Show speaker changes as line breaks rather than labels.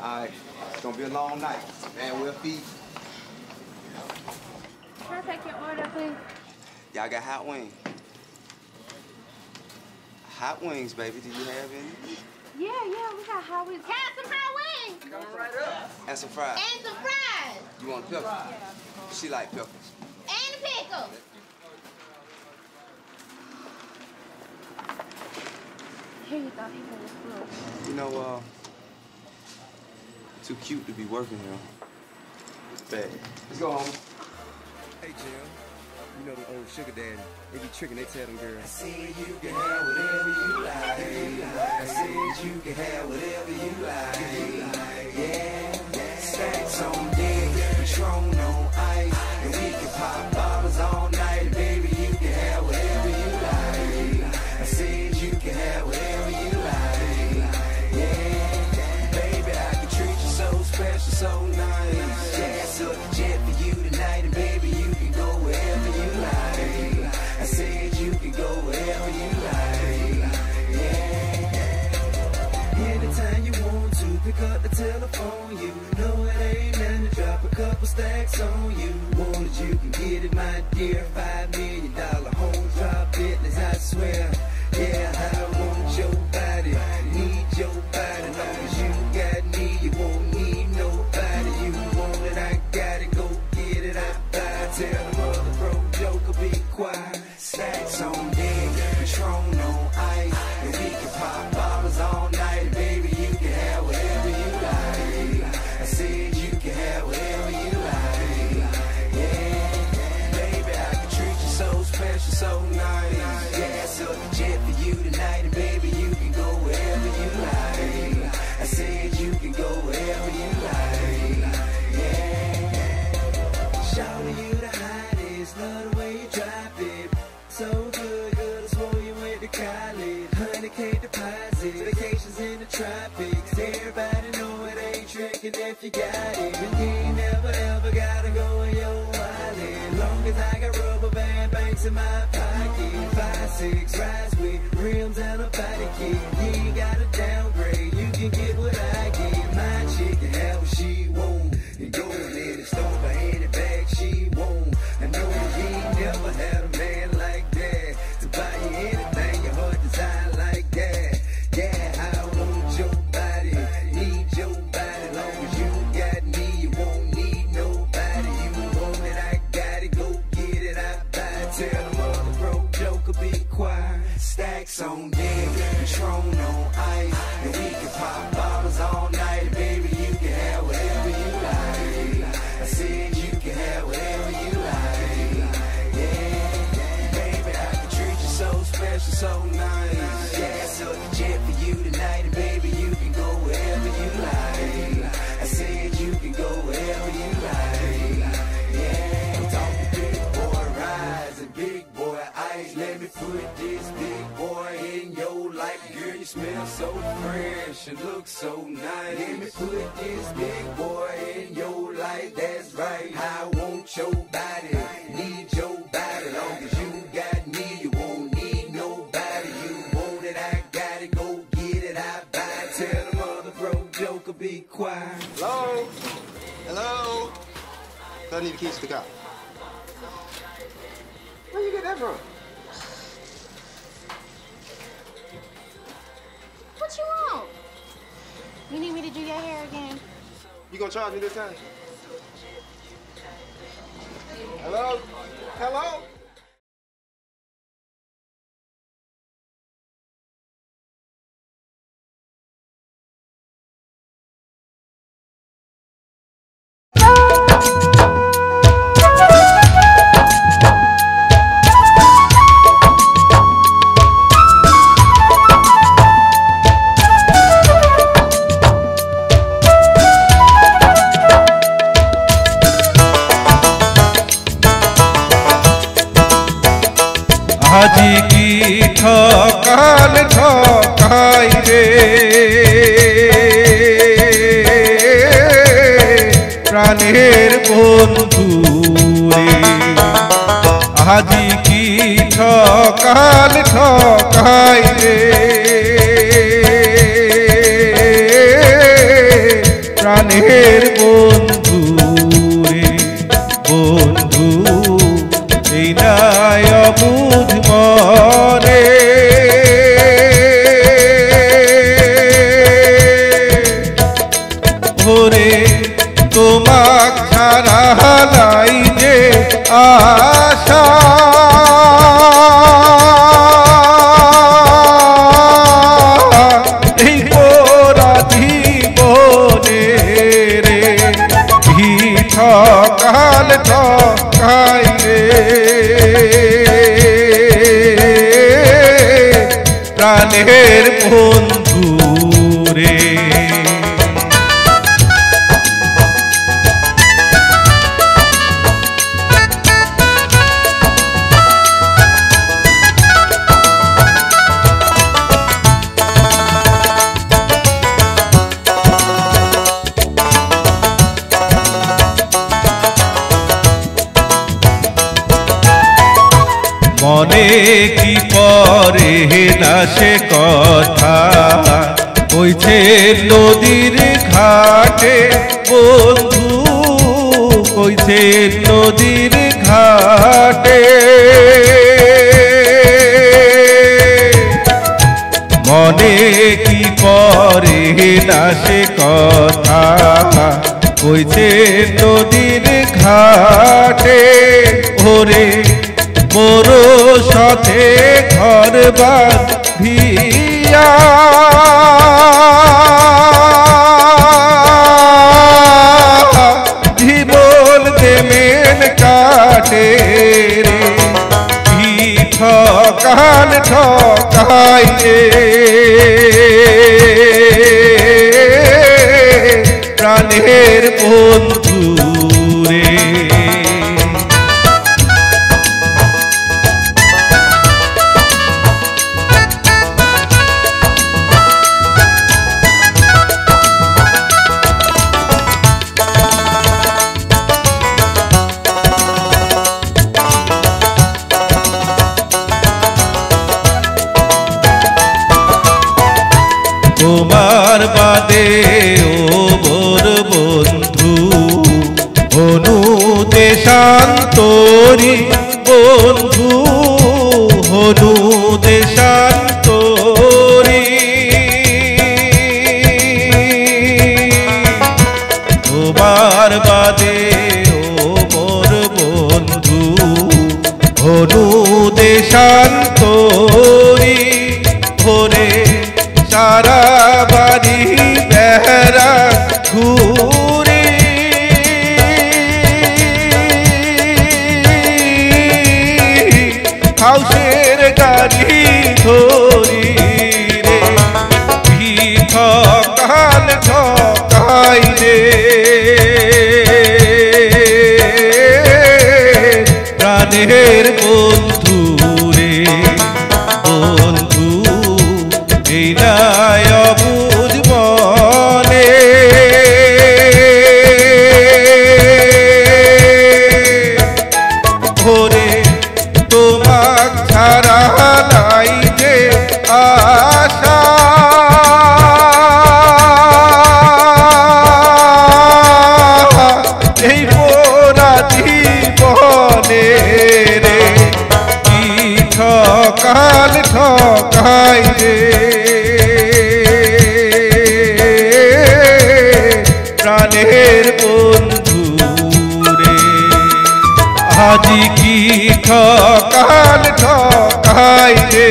Alright, it's gonna be a long night. Man, we'll feed.
Can I take your order, please?
Y'all got hot wings? Hot wings, baby. Do you have any?
Yeah, we got hot wings. Have some hot wings!
Coming right up. And some fries.
And some fries!
You want peppers? Yeah. She like peppers.
And a pickle! Here you go,
You know, too cute to be working here. Bad. Let's go home.
Hey, Jim. You know the old sugar daddy. They be tricking, they tell them girls.
I said you can have whatever you like. I said you can have whatever you like. Yeah, stacks on deck, Patron on ice, and we can pop bottles all night. Baby, you can have whatever you like. I said you can have whatever you like. Yeah, baby, I can treat you so special, so nice. Yeah, so the jet for you tonight, and baby, you can go wherever you like. I said you can go wherever you like. Yeah, anytime you want to, pick up the telephone. You know it ain't nothing to drop a couple stacks on you. Want it, you can get it, my dear. $5 million home drop business, I swear. Yeah, I want your body, need your body. Long as you got me, you won't need nobody. You want it, I got it, go get it, I buy it. Tell the mother broke joker, be quiet. Stacks on deck, Patron on ice, and we can pop bottles all night. Baby, you can have whatever you like. I said you can have whatever you like. Yeah, baby, I can treat you so special, so nice. Yeah, so the jet for you tonight, and baby, you can go wherever you like. I said you can go wherever you like. Yeah, shout you the hottest, love the way you drop it. So good, girl, I swore you went to college. 100K deposit, vacations in the tropics. Everybody know it ain't tricking if you got it. And you ain't never ever gotta go in your wallet. Long as I got rubber band banks in my pocket. 5'6", rides with rims and a body kit. You ain't gotta downgrade, you can get what I get. My chick can have what she want, and go and let it start for any bag she want. I know that you ain't never had a man like that to buy you anything your heart desire like that. Yeah, I want your body, need your body. Long as you got me, you won't need nobody. You want it, I got it, go get it, I buy it. Tell the mother broke joker, be quiet. Stacks on deck, Patron on ice, and we can pop bottles all night. Baby, you can have whatever you like. I said you can have whatever you like. Yeah, baby, I can treat you so special, so nice. Yeah, so the jet for you tonight, and baby, you can go wherever you like. I said you can go wherever you like. Yeah, I'm talking big boy rides and big boy ice. Let me put this big boy in your life. Girl, you smell so fresh and look so nice. Let me put this big boy in your life. That's right, I want your body, need your body. Long as you got me, you won't need nobody. You want it, I got it, go get it, I buy it. Tell the mother broke joker, be quiet.
Hello? Hello? I need the keys to the car. Where you get that from?
What you want? You need me to do your hair again?
You gonna charge me this time? Hello? Hello?
আজি কি ঠকাল ঠকাই রে প্রাণের বন্ধু রে আজি কি ঠকাল ঠকাই রে প্রাণের বন্ধু রে। মনে কি পরে না সে কথা কইছে নদীর ঘাটে বন্ধু, কইছে নদীর ঘাটে। মনে কি পরে না সে কথা কইছে নদীর ঘাটে। ওরে মোর সাথে ঘর বাঁধিয়া জীবন দেমেন কাটে রে। কি ঠকান ঠকাই রে প্রাণের বন্ধু রে। তোমার বাদে ও মোর বন্ধু হনু দেশান্তরী বন্ধু, হনু দেশান্তরী। তোমার বাদে ও মোর বন্ধু হনু দেশান্তরী। ভোরে সারা বাড়ি বেহরা ঘুরি হাউসের গাড়ি ধরি রে। কি ঠকান ঠকাই রে প্রাণের বন্ধু রে। বন্ধু এই নাই অবুঝ মনে ভোরে তোমাক ছাড়া নাই যে আশা। এই পোড়া জীবনে রে কি ঠকান ঠকাই রে প্রাণের বন্ধু রে। আজি কি ঠকান ঠকাই রে।